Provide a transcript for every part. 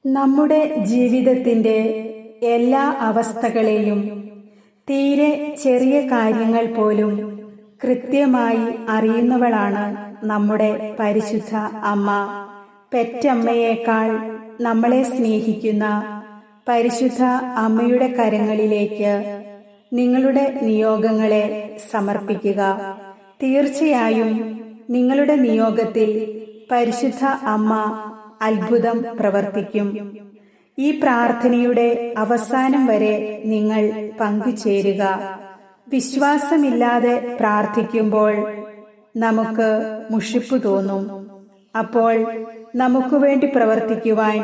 നമ്മുടെ ജീവിതത്തിൻ്റെ എല്ലാ അവസ്ഥകളെയും തീരെ ചെറിയ കാര്യങ്ങൾ പോലും കൃത്യമായി അറിയുന്നവളാണ് നമ്മുടെ പരിശുദ്ധ അമ്മ. പെറ്റമ്മയേക്കാൾ നമ്മളെ സ്നേഹിക്കുന്ന പരിശുദ്ധ അമ്മയുടെ കരങ്ങളിലേക്ക് നിങ്ങളുടെ നിയോഗങ്ങളെ സമർപ്പിക്കുക. തീർച്ചയായും നിങ്ങളുടെ നിയോഗത്തിൽ പരിശുദ്ധ അമ്മ അത്ഭുതം പ്രവർത്തിക്കും. ഈ പ്രാർത്ഥനയുടെ അവസാനം വരെ നിങ്ങൾ പങ്കുചേരുക. വിശ്വാസമില്ലാതെ പ്രാർത്ഥിക്കുമ്പോൾ നമുക്ക് മുഷിപ്പ് തോന്നും. അപ്പോൾ നമുക്ക് വേണ്ടി പ്രവർത്തിക്കുവാൻ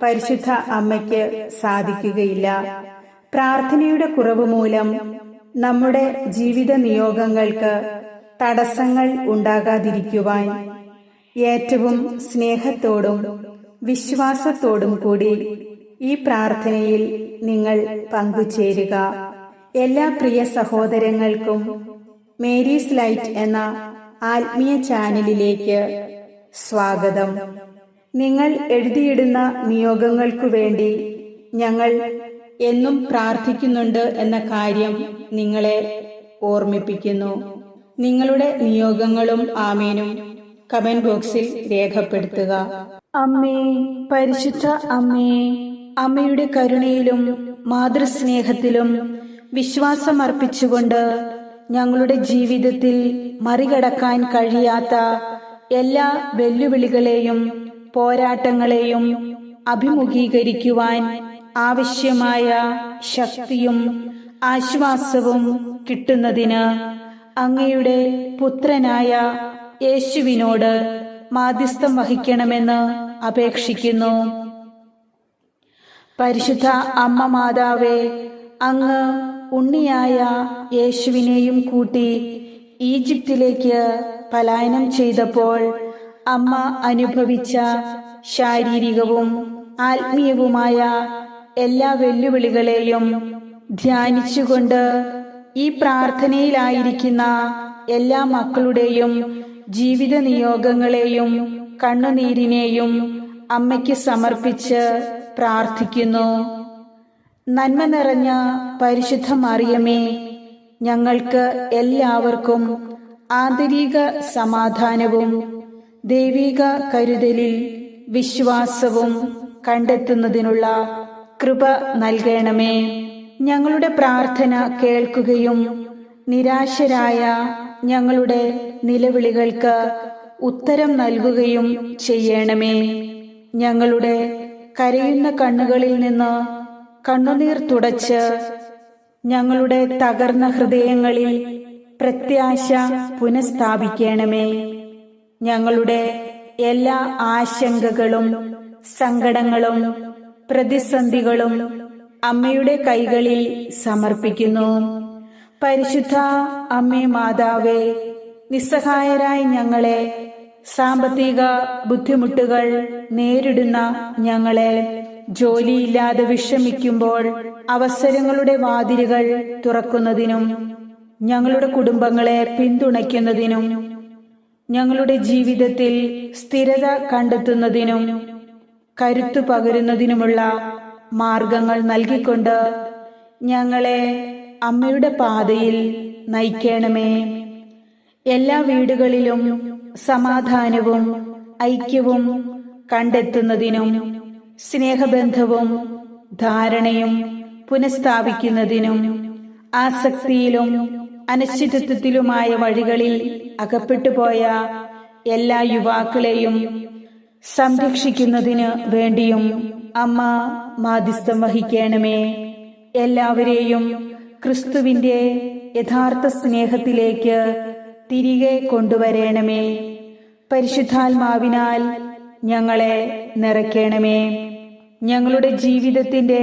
പരിശുദ്ധ അമ്മയ്ക്ക് സാധിക്കുകയില്ല. പ്രാർത്ഥനയുടെ കുറവ് മൂലം നമ്മുടെ ജീവിത നിയോഗങ്ങൾക്ക് തടസ്സങ്ങൾ ഉണ്ടാകാതിരിക്കുവാൻ ഏറ്റവും സ്നേഹത്തോടും വിശ്വാസത്തോടും കൂടി ഈ പ്രാർത്ഥനയിൽ നിങ്ങൾ പങ്കുചേരുക. എല്ലാ പ്രിയ സഹോദരങ്ങൾക്കും മേരീസ് ലൈറ്റ് എന്ന ആത്മീയ ചാനലിലേക്ക് സ്വാഗതം. നിങ്ങൾ എഴുതിയിടുന്ന നിയോഗങ്ങൾക്കു വേണ്ടി ഞങ്ങൾ എന്നും പ്രാർത്ഥിക്കുന്നുണ്ട് എന്ന കാര്യം നിങ്ങളെ ഓർമ്മിപ്പിക്കുന്നു. നിങ്ങളുടെ നിയോഗങ്ങളും ആമേനും കമന്റ് ബോക്സിൽ രേഖപ്പെടുത്തുക. അമ്മേ, പരിശുദ്ധ അമ്മേ, അമ്മയുടെ കരുണയിലും മാതൃസ്നേഹത്തിലും വിശ്വാസമർപ്പിച്ചുകൊണ്ട് ഞങ്ങളുടെ ജീവിതത്തിൽ മറികടക്കാൻ കഴിയാത്ത എല്ലാ വെല്ലുവിളികളെയും പോരാട്ടങ്ങളെയും അഭിമുഖീകരിക്കുവാൻ ആവശ്യമായ ശക്തിയും ആശ്വാസവും കിട്ടുന്നതിന് അങ്ങയുടെ പുത്രനായ യേശുവിനോട് മാധ്യസ്ഥം വഹിക്കണമെന്ന് അപേക്ഷിക്കുന്നു. പരിശുദ്ധ അമ്മ മാതാവേ, അങ്ങ് ഉണ്ണിയായ യേശുവിനെയും കൂട്ടി ഈജിപ്തിലേക്ക് പലായനം ചെയ്തപ്പോൾ അമ്മ അനുഭവിച്ച ശാരീരികവും ആത്മീയവുമായ എല്ലാ വെല്ലുവിളികളെയും ധ്യാനിച്ചുകൊണ്ട് ഈ പ്രാർത്ഥനയിലായിരിക്കുന്ന എല്ലാ മക്കളുടെയും ജീവിത നിയോഗങ്ങളെയും കണ്ണുനീരിനെയും അമ്മയ്ക്ക് സമർപ്പിച്ച് പ്രാർത്ഥിക്കുന്നു. നന്മ നിറഞ്ഞ പരിശുദ്ധ മറിയമേ, ഞങ്ങൾക്ക് എല്ലാവർക്കും ആന്തരിക സമാധാനവും ദൈവിക കരുതലിൽ വിശ്വാസവും കണ്ടെത്തുന്നതിനുള്ള കൃപ നൽകണമേ. ഞങ്ങളുടെ പ്രാർത്ഥന കേൾക്കുകയും നിരാശരായ ഞങ്ങളുടെ നിലവിളികൾക്ക് ഉത്തരം നൽകുകയും ചെയ്യണമേ. ഞങ്ങളുടെ കരയുന്ന കണ്ണുകളിൽ നിന്ന് കണ്ണുനീർ തുടച്ച് ഞങ്ങളുടെ തകർന്ന ഹൃദയങ്ങളിൽ പ്രത്യാശ പുനഃസ്ഥാപിക്കണമേ. ഞങ്ങളുടെ എല്ലാ ആശങ്കകളും സങ്കടങ്ങളും പ്രതിസന്ധികളും അമ്മയുടെ കൈകളിൽ സമർപ്പിക്കുന്നു. പരിശുദ്ധ അമ്മേ മാതാവേ, നിസ്സഹായരായ ഞങ്ങളെ, സാമ്പത്തിക ബുദ്ധിമുട്ടുകൾ നേരിടുന്ന ഞങ്ങളെ, ജോലിയില്ലാതെ വിഷമിക്കുമ്പോൾ അവസരങ്ങളുടെ വാതിലുകൾ തുറക്കുന്നതിനും ഞങ്ങളുടെ കുടുംബങ്ങളെ പിന്തുണയ്ക്കുന്നതിനും ഞങ്ങളുടെ ജീവിതത്തിൽ സ്ഥിരത കണ്ടെത്തുന്നതിനും കരുത്തു പകരുന്നതിനുമുള്ള മാർഗങ്ങൾ നൽകിക്കൊണ്ട് ഞങ്ങളെ അമ്മയുടെ പാതയിൽ നയിക്കണമേ. എല്ലാ വീടുകളിലും സമാധാനവും ഐക്യവും കണ്ടെത്തുന്നതിനും സ്നേഹബന്ധവും ധാരണയും പുനഃസ്ഥാപിക്കുന്നതിനും ആസക്തിയിലും അനിശ്ചിതത്വത്തിലുമായ വഴികളിൽ അകപ്പെട്ടുപോയ എല്ലാ യുവാക്കളെയും സംരക്ഷിക്കുന്നതിന് വേണ്ടിയും അമ്മ മാധ്യസ്ഥം വഹിക്കണമേ. എല്ലാവരെയും ക്രിസ്തുവിന്റെ യഥാർത്ഥ സ്നേഹത്തിലേക്ക് തിരികെ കൊണ്ടുവരണമേ. പരിശുദ്ധാത്മാവിനാൽ ഞങ്ങളെ നിറയ്ക്കണമേ. ഞങ്ങളുടെ ജീവിതത്തിന്റെ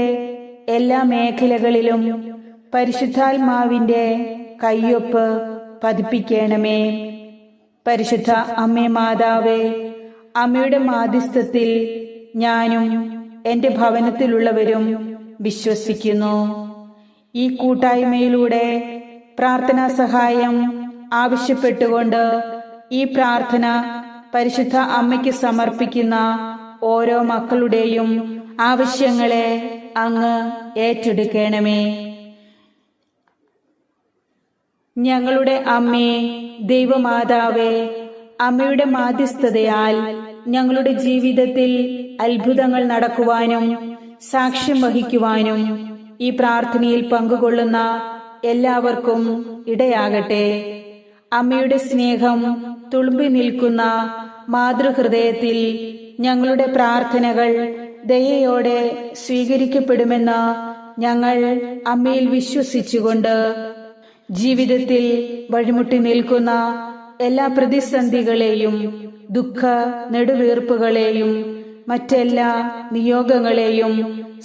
എല്ലാ മേഖലകളിലും പരിശുദ്ധാത്മാവിന്റെ കയ്യൊപ്പ് പതിപ്പിക്കണമേ. പരിശുദ്ധ അമ്മേ മാതാവേ, അമ്മയുടെ മാധ്യസ്ഥത്തിൽ ഞാനും എൻ്റെ ഭവനത്തിലുള്ളവരും വിശ്വസിക്കുന്നു. ഈ കൂട്ടായ്മയിലൂടെ പ്രാർത്ഥനാ സഹായം ആവശ്യപ്പെട്ടുകൊണ്ട് ഈ പ്രാർത്ഥന പരിശുദ്ധ അമ്മയ്ക്ക് സമർപ്പിക്കുന്ന ഓരോ മക്കളുടെയും ആവശ്യങ്ങളെ അങ്ങ് ഏറ്റെടുക്കണമേ. ഞങ്ങളുടെ അമ്മേ, ദൈവമാതാവേ, അമ്മയുടെ മാധ്യസ്ഥതയാൽ ഞങ്ങളുടെ ജീവിതത്തിൽ അത്ഭുതങ്ങൾ നടക്കുവാനും സാക്ഷ്യം വഹിക്കുവാനും ഈ പ്രാർത്ഥനയിൽ പങ്കുകൊള്ളുന്ന എല്ലാവർക്കും ഇടയാകട്ടെ. അമ്മയുടെ സ്നേഹം തുളുമ്പി നിൽക്കുന്ന മാതൃഹൃദയത്തിൽ ഞങ്ങളുടെ പ്രാർത്ഥനകൾ ദയയോടെ സ്വീകരിക്കപ്പെടുമെന്ന് ഞങ്ങൾ അമ്മയിൽ വിശ്വസിച്ചുകൊണ്ട് ജീവിതത്തിൽ വഴിമുട്ടി നിൽക്കുന്ന എല്ലാ പ്രതിസന്ധികളെയും ദുഃഖ നെടുവീർപ്പുകളെയും മറ്റെല്ലാ നിയോഗങ്ങളെയും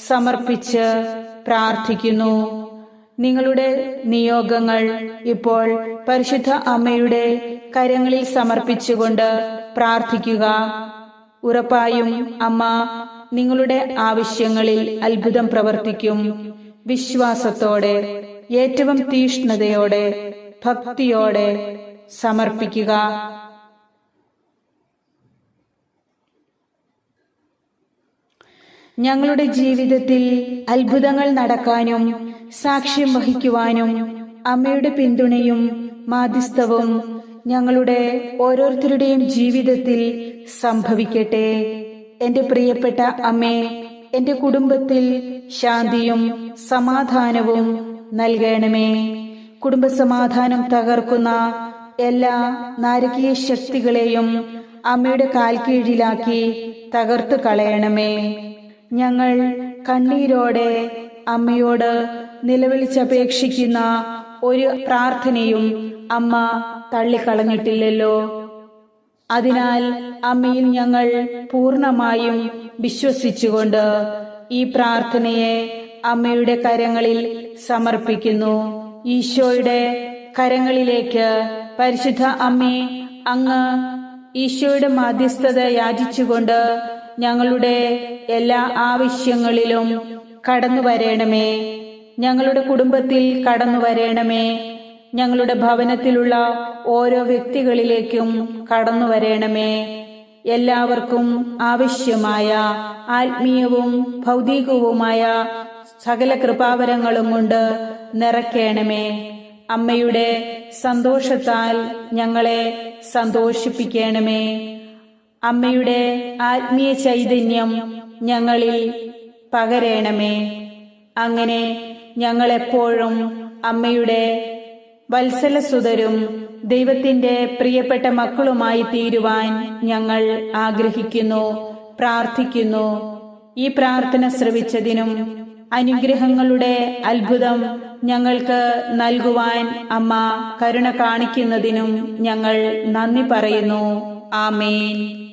സമർപ്പിച്ച് പ്രാർത്ഥിക്കുന്നു. നിങ്ങളുടെ നിയോഗങ്ങൾ ഇപ്പോൾ പരിശുദ്ധ അമ്മയുടെ കരങ്ങളിൽ സമർപ്പിച്ചുകൊണ്ട് പ്രാർത്ഥിക്കുക. ഉറപ്പായും അമ്മ നിങ്ങളുടെ ആവശ്യങ്ങളിൽ അത്ഭുതം പ്രവർത്തിക്കും. വിശ്വാസത്തോടെ, ഏറ്റവും തീഷ്ണതയോടെ, ഭക്തിയോടെ സമർപ്പിക്കുക. ഞങ്ങളുടെ ജീവിതത്തിൽ അത്ഭുതങ്ങൾ നടക്കാനും സാക്ഷ്യം വഹിക്കുവാനും അമ്മയുടെ പിന്തുണയും മാധ്യസ്ഥവും ഞങ്ങളുടെ ഓരോരുത്തരുടെയും ജീവിതത്തിൽ സംഭവിക്കട്ടെ. എന്റെ പ്രിയപ്പെട്ട അമ്മേ, എന്റെ കുടുംബത്തിൽ ശാന്തിയും സമാധാനവും നൽകണമേ. കുടുംബസമാധാനം തകർക്കുന്ന എല്ലാ നാരകീയ ശക്തികളെയും അമ്മയുടെ കാൽക്കീഴിലാക്കി തകർത്തു കളയണമേ. ഞങ്ങൾ കണ്ണീരോടെ അമ്മയോട് നിലവിളിച്ചപേക്ഷിക്കുന്ന ഒരു പ്രാർത്ഥനയും അമ്മ തള്ളിക്കളഞ്ഞിട്ടില്ലല്ലോ. അതിനാൽ അമ്മയിൽ ഞങ്ങൾ പൂർണ്ണമായും വിശ്വസിച്ചുകൊണ്ട് ഈ പ്രാർത്ഥനയെ അമ്മയുടെ കരങ്ങളിൽ സമർപ്പിക്കുന്നു. ഈശോയുടെ കരങ്ങളിലേക്ക് പരിശുദ്ധ അമ്മേ, അങ്ങ് ഈശോയുടെ മാധ്യസ്ഥത യാചിച്ചുകൊണ്ട് ഞങ്ങളുടെ എല്ലാ ആവശ്യങ്ങളിലും കടന്നു വരണമേ. ഞങ്ങളുടെ കുടുംബത്തിൽ കടന്നു വരണമേ. ഞങ്ങളുടെ ഭവനത്തിലുള്ള ഓരോ വ്യക്തികളിലേക്കും കടന്നു വരണമേ. എല്ലാവർക്കും ആവശ്യമായ ആത്മീയവും ഭൗതികവുമായ സകല കൃപാവരങ്ങളും കൊണ്ട് നിറയ്ക്കണമേ. അമ്മയുടെ സന്തോഷത്താൽ ഞങ്ങളെ സന്തോഷിപ്പിക്കണമേ. അമ്മയുടെ ആത്മീയ ചൈതന്യം ഞങ്ങളിൽ പകരണമേ. അങ്ങനെ ഞങ്ങളെപ്പോഴും അമ്മയുടെ വത്സലസുതരും ദൈവത്തിന്റെ പ്രിയപ്പെട്ട മക്കളുമായി തീരുവാൻ ഞങ്ങൾ ആഗ്രഹിക്കുന്നു, പ്രാർത്ഥിക്കുന്നു. ഈ പ്രാർത്ഥന ശ്രവിച്ചതിനും അനുഗ്രഹങ്ങളുടെ അത്ഭുതം ഞങ്ങൾക്ക് നൽകുവാൻ അമ്മ കരുണ കാണിക്കുന്നതിനും ഞങ്ങൾ നന്ദി പറയുന്നു. ആമേൻ.